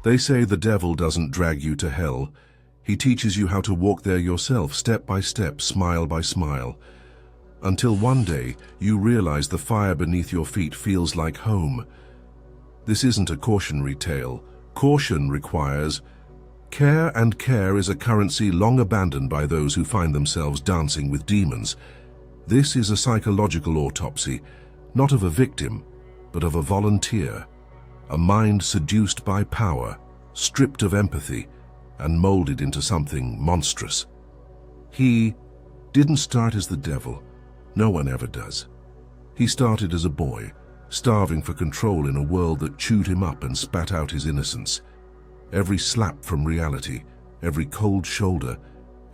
They say the devil doesn't drag you to hell. He teaches you how to walk there yourself, step by step, smile by smile, until one day you realize the fire beneath your feet feels like home. This isn't a cautionary tale. Caution requires care, and care is a currency long abandoned by those who find themselves dancing with demons. This is a psychological autopsy, not of a victim, but of a volunteer, a mind seduced by power, stripped of empathy, and molded into something monstrous. He didn't start as the devil. No one ever does. He started as a boy, starving for control in a world that chewed him up and spat out his innocence. Every slap from reality, every cold shoulder,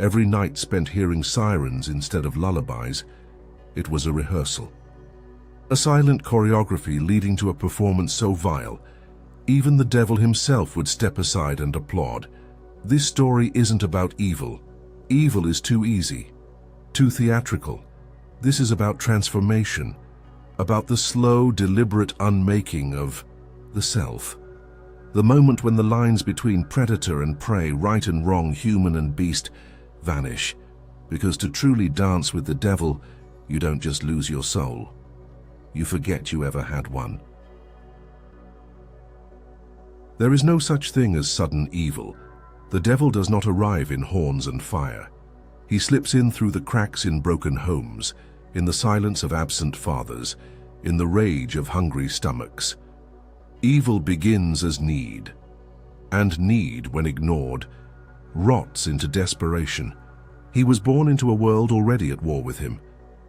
every night spent hearing sirens instead of lullabies, it was a rehearsal. A silent choreography leading to a performance so vile, even the devil himself would step aside and applaud. This story isn't about evil. Evil is too easy, too theatrical. This is about transformation, about the slow, deliberate unmaking of the self. The moment when the lines between predator and prey, right and wrong, human and beast, vanish. Because to truly dance with the devil, you don't just lose your soul. You forget you ever had one. There is no such thing as sudden evil. The devil does not arrive in horns and fire. He slips in through the cracks in broken homes, in the silence of absent fathers, in the rage of hungry stomachs. Evil begins as need, and need, when ignored, rots into desperation. He was born into a world already at war with him,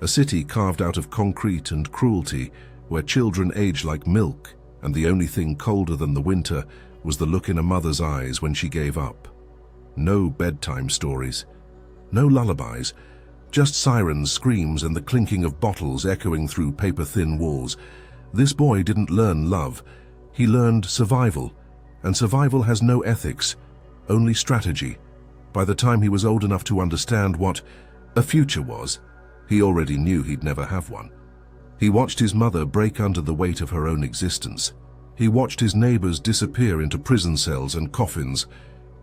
a city carved out of concrete and cruelty, where children age like milk, and the only thing colder than the winter was the look in a mother's eyes when she gave up. No bedtime stories, no lullabies, just sirens, screams, and the clinking of bottles echoing through paper-thin walls. This boy didn't learn love. He learned survival, and survival has no ethics, only strategy. By the time he was old enough to understand what a future was, he already knew he'd never have one. He watched his mother break under the weight of her own existence. He watched his neighbors disappear into prison cells and coffins,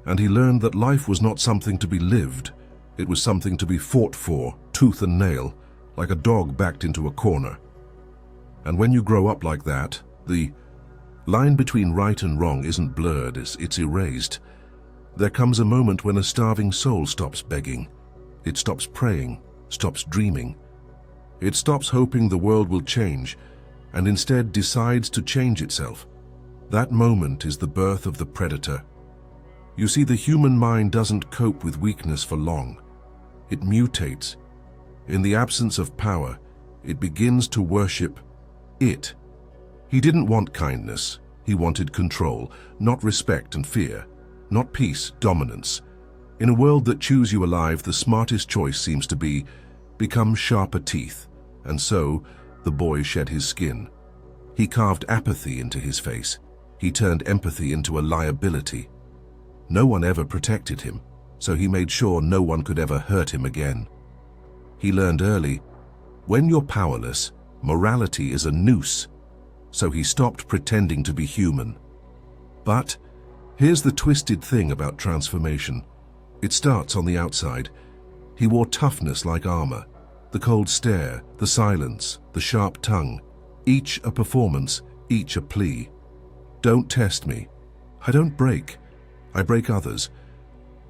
and he learned that life was not something to be lived. It was something to be fought for, tooth and nail, like a dog backed into a corner. And when you grow up like that, the line between right and wrong isn't blurred, it's erased. There comes a moment when a starving soul stops begging. It stops praying, stops dreaming. It stops hoping the world will change, and instead decides to change itself. That moment is the birth of the predator. You see, the human mind doesn't cope with weakness for long. It mutates. In the absence of power, it begins to worship it. He didn't want kindness. He wanted control, not respect and fear, not peace, dominance. In a world that chews you alive, the smartest choice seems to be become sharper teeth. And so, the boy shed his skin. He carved apathy into his face. He turned empathy into a liability. No one ever protected him, so he made sure no one could ever hurt him again. He learned early, when you're powerless, morality is a noose, so he stopped pretending to be human. But here's the twisted thing about transformation. It starts on the outside. He wore toughness like armor, the cold stare, the silence, the sharp tongue, each a performance, each a plea. Don't test me. I don't break. I break others.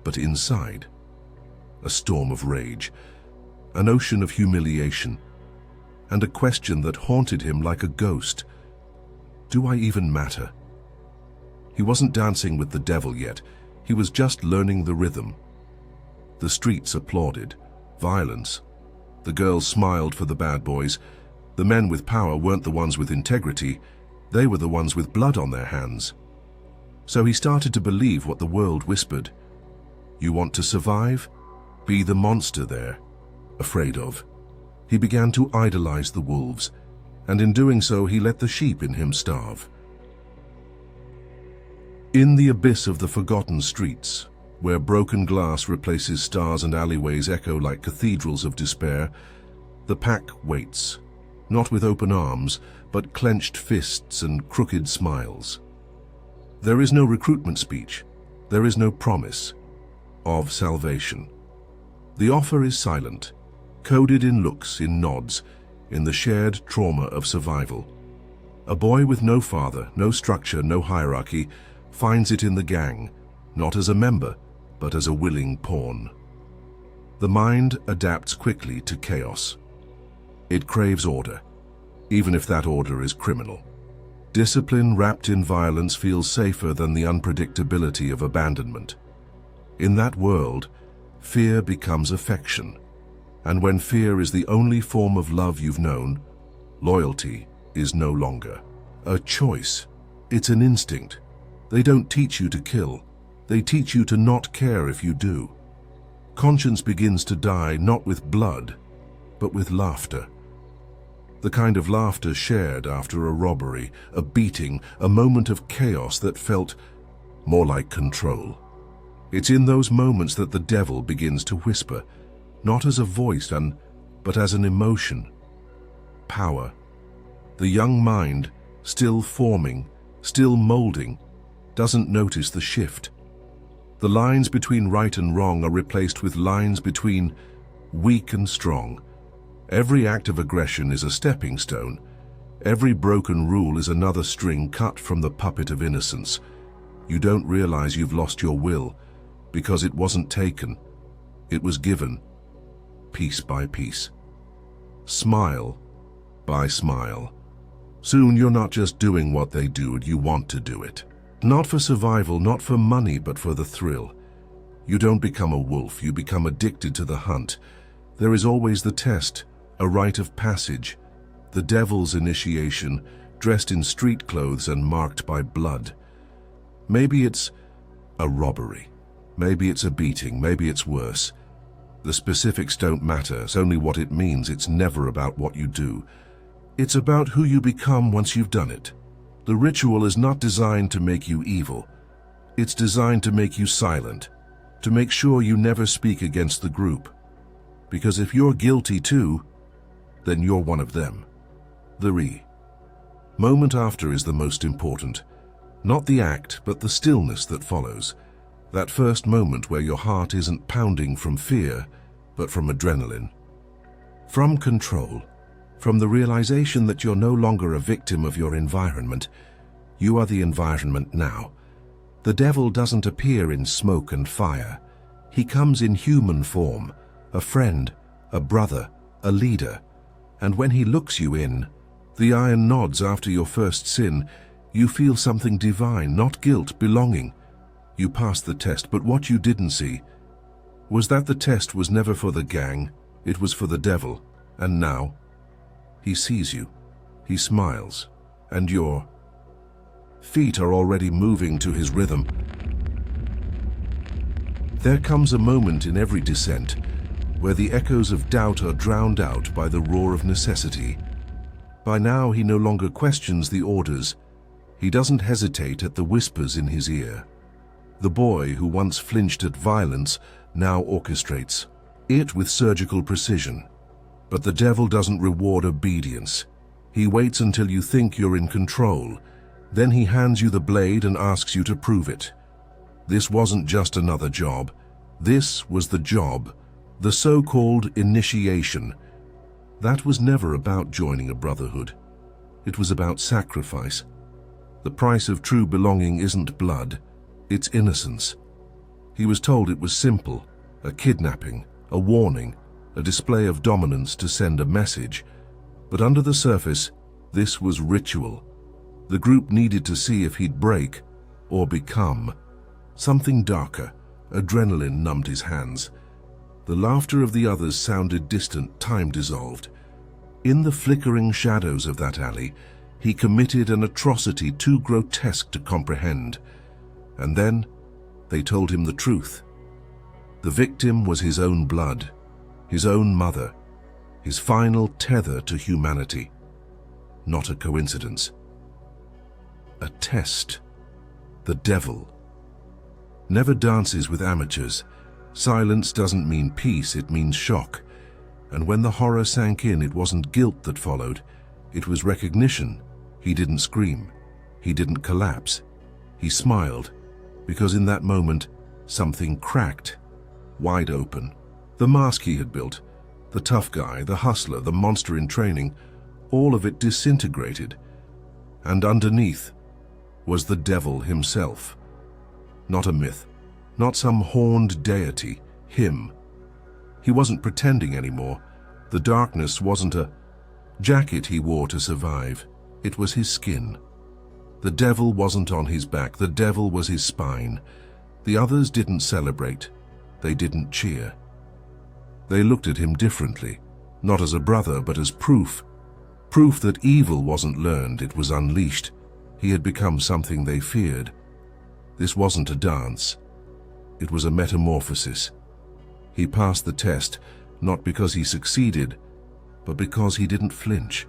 But inside, a storm of rage, an ocean of humiliation, and a question that haunted him like a ghost. Do I even matter? He wasn't dancing with the devil yet. He was just learning the rhythm. The streets applauded. Violence. The girls smiled for the bad boys. The men with power weren't the ones with integrity. They were the ones with blood on their hands. So he started to believe what the world whispered. You want to survive? Be the monster they're afraid of. He began to idolize the wolves, and in doing so he let the sheep in him starve. In the abyss of the forgotten streets, where broken glass replaces stars and alleyways echo like cathedrals of despair, the pack waits, not with open arms, but clenched fists and crooked smiles. There is no recruitment speech. There is no promise of salvation. The offer is silent, coded in looks, in nods, in the shared trauma of survival. A boy with no father, no structure, no hierarchy, finds it in the gang, not as a member, but as a willing pawn. The mind adapts quickly to chaos. It craves order, even if that order is criminal. Discipline wrapped in violence feels safer than the unpredictability of abandonment. In that world, fear becomes affection. And when fear is the only form of love you've known, loyalty is no longer a choice. It's an instinct. They don't teach you to kill. They teach you to not care if you do. Conscience begins to die not with blood, but with laughter. The kind of laughter shared after a robbery, a beating, a moment of chaos that felt more like control. It's in those moments that the devil begins to whisper, not as a voice, but as an emotion. Power. The young mind, still forming, still molding, doesn't notice the shift. The lines between right and wrong are replaced with lines between weak and strong. Every act of aggression is a stepping stone. Every broken rule is another string cut from the puppet of innocence. You don't realize you've lost your will, because it wasn't taken. It was given, piece by piece. Smile by smile. Soon you're not just doing what they do, you want to do it. Not for survival, not for money, but for the thrill. You don't become a wolf, you become addicted to the hunt. There is always the test, a rite of passage, the devil's initiation, dressed in street clothes and marked by blood. Maybe it's a robbery. Maybe it's a beating, maybe it's worse. The specifics don't matter, it's only what it means. It's never about what you do. It's about who you become once you've done it. The ritual is not designed to make you evil. It's designed to make you silent, to make sure you never speak against the group. Because if you're guilty too, then you're one of them. The moment after is the most important. Not the act, but the stillness that follows. That first moment where your heart isn't pounding from fear, but from adrenaline. From control. From the realization that you're no longer a victim of your environment. You are the environment now. The devil doesn't appear in smoke and fire. He comes in human form, a friend, a brother, a leader. And when he looks you in, the iron nods after your first sin, you feel something divine, not guilt, belonging. You passed the test, but what you didn't see was that the test was never for the gang, it was for the devil. And now, he sees you, he smiles, and your feet are already moving to his rhythm. There comes a moment in every descent where the echoes of doubt are drowned out by the roar of necessity. By now he no longer questions the orders. He doesn't hesitate at the whispers in his ear. The boy who once flinched at violence now orchestrates it with surgical precision. But the devil doesn't reward obedience. He waits until you think you're in control. Then he hands you the blade and asks you to prove it. This wasn't just another job. This was the job, the so-called initiation. That was never about joining a brotherhood. It was about sacrifice. The price of true belonging isn't blood, it's innocence. He was told it was simple, a kidnapping, a warning, a display of dominance to send a message. But under the surface, this was ritual. The group needed to see if he'd break or become. Something darker. Adrenaline numbed his hands. The laughter of the others sounded distant, time dissolved. In the flickering shadows of that alley, he committed an atrocity too grotesque to comprehend. And then, they told him the truth. The victim was his own blood, his own mother, his final tether to humanity. Not a coincidence. A test. The devil never dances with amateurs. Silence doesn't mean peace, it means shock. And when the horror sank in, it wasn't guilt that followed. It was recognition. He didn't scream. He didn't collapse. He smiled, because in that moment, something cracked, wide open. The mask he had built, the tough guy, the hustler, the monster in training, all of it disintegrated. And underneath was the devil himself. Not a myth, not some horned deity, him. He wasn't pretending anymore. The darkness wasn't a jacket he wore to survive. It was his skin. The devil wasn't on his back. The devil was his spine. The others didn't celebrate. They didn't cheer. They looked at him differently, not as a brother, but as proof. Proof that evil wasn't learned, it was unleashed. He had become something they feared. This wasn't a dance. It was a metamorphosis. He passed the test, not because he succeeded, but because he didn't flinch.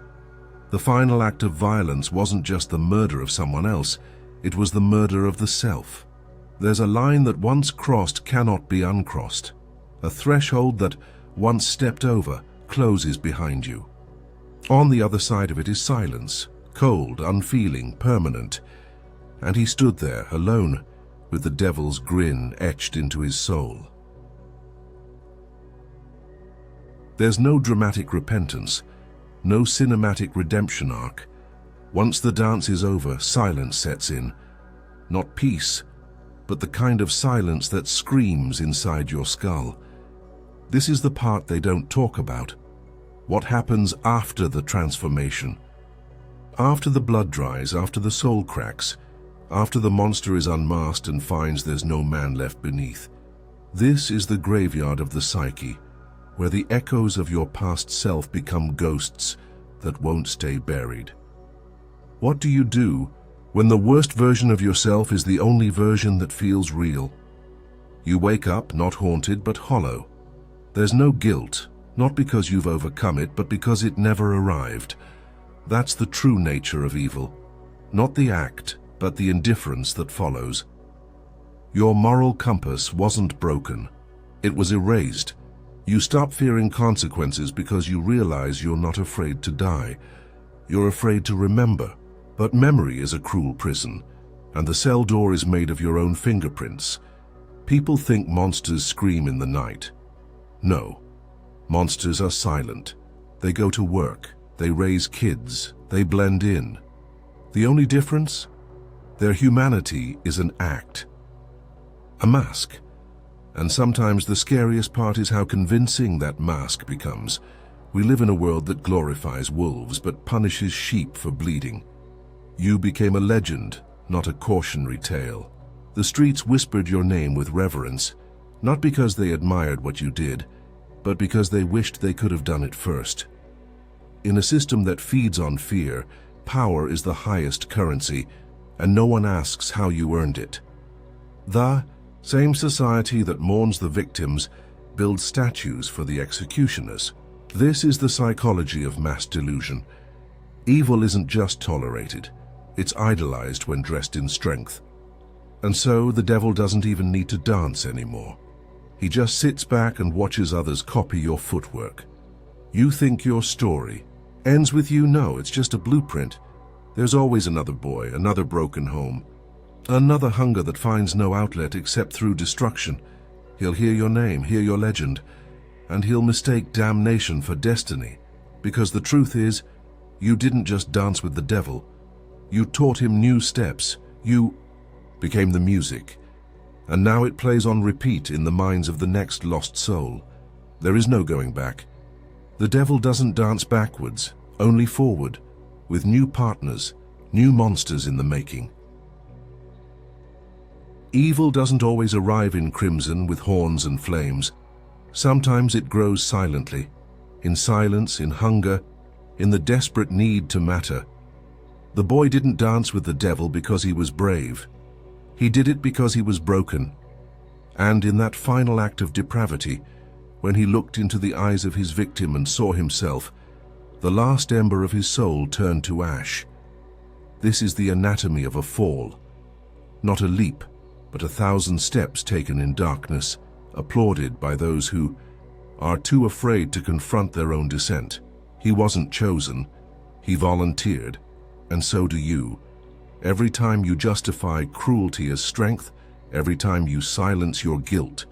The final act of violence wasn't just the murder of someone else, it was the murder of the self. There's a line that once crossed cannot be uncrossed. A threshold that, once stepped over, closes behind you. On the other side of it is silence, cold, unfeeling, permanent. And he stood there, alone, with the devil's grin etched into his soul. There's no dramatic repentance, no cinematic redemption arc. Once the dance is over, silence sets in. Not peace, but the kind of silence that screams inside your skull. This is the part they don't talk about. What happens after the transformation? After the blood dries, after the soul cracks, after the monster is unmasked and finds there's no man left beneath. This is the graveyard of the psyche, where the echoes of your past self become ghosts that won't stay buried. What do you do when the worst version of yourself is the only version that feels real? You wake up not haunted but hollow. There's no guilt, not because you've overcome it, but because it never arrived. That's the true nature of evil. Not the act, but the indifference that follows. Your moral compass wasn't broken. It was erased. You stop fearing consequences because you realize you're not afraid to die. You're afraid to remember. But memory is a cruel prison, and the cell door is made of your own fingerprints. People think monsters scream in the night. No. Monsters are silent. They go to work. They raise kids. They blend in. The only difference? Their humanity is an act. A mask. And sometimes the scariest part is how convincing that mask becomes. We live in a world that glorifies wolves but punishes sheep for bleeding. You became a legend, not a cautionary tale. The streets whispered your name with reverence, not because they admired what you did, but because they wished they could have done it first. In a system that feeds on fear, power is the highest currency, and no one asks how you earned it. The same society that mourns the victims builds statues for the executioners. This is the psychology of mass delusion. Evil isn't just tolerated, it's idolized when dressed in strength. And so the devil doesn't even need to dance anymore. He just sits back and watches others copy your footwork. You think your story ends with you? No, it's just a blueprint. There's always another boy, another broken home, another hunger that finds no outlet except through destruction. He'll hear your name, hear your legend, and he'll mistake damnation for destiny. Because the truth is, you didn't just dance with the devil. You taught him new steps. You became the music. And now it plays on repeat in the minds of the next lost soul. There is no going back. The devil doesn't dance backwards, only forward, with new partners, new monsters in the making. Evil doesn't always arrive in crimson with horns and flames. Sometimes it grows silently, in silence, in hunger, in the desperate need to matter. The boy didn't dance with the devil because he was brave. He did it because he was broken. And in that final act of depravity, when he looked into the eyes of his victim and saw himself, the last ember of his soul turned to ash. This is the anatomy of a fall. Not a leap, but 1,000 steps taken in darkness, applauded by those who are too afraid to confront their own descent. He wasn't chosen. He volunteered. And so do you. Every time you justify cruelty as strength, every time you silence your guilt,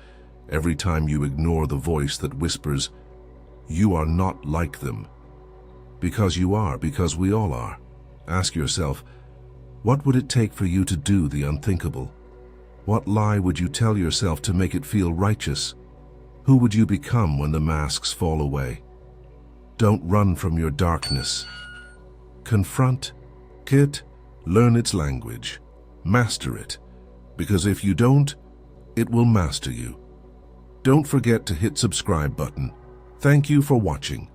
every time you ignore the voice that whispers, "You are not like them." Because you are, because we all are. Ask yourself, what would it take for you to do the unthinkable? What lie would you tell yourself to make it feel righteous? Who would you become when the masks fall away? Don't run from your darkness. Confront it, learn its language, master it, because if you don't, it will master you. Don't forget to hit subscribe button. Thank you for watching.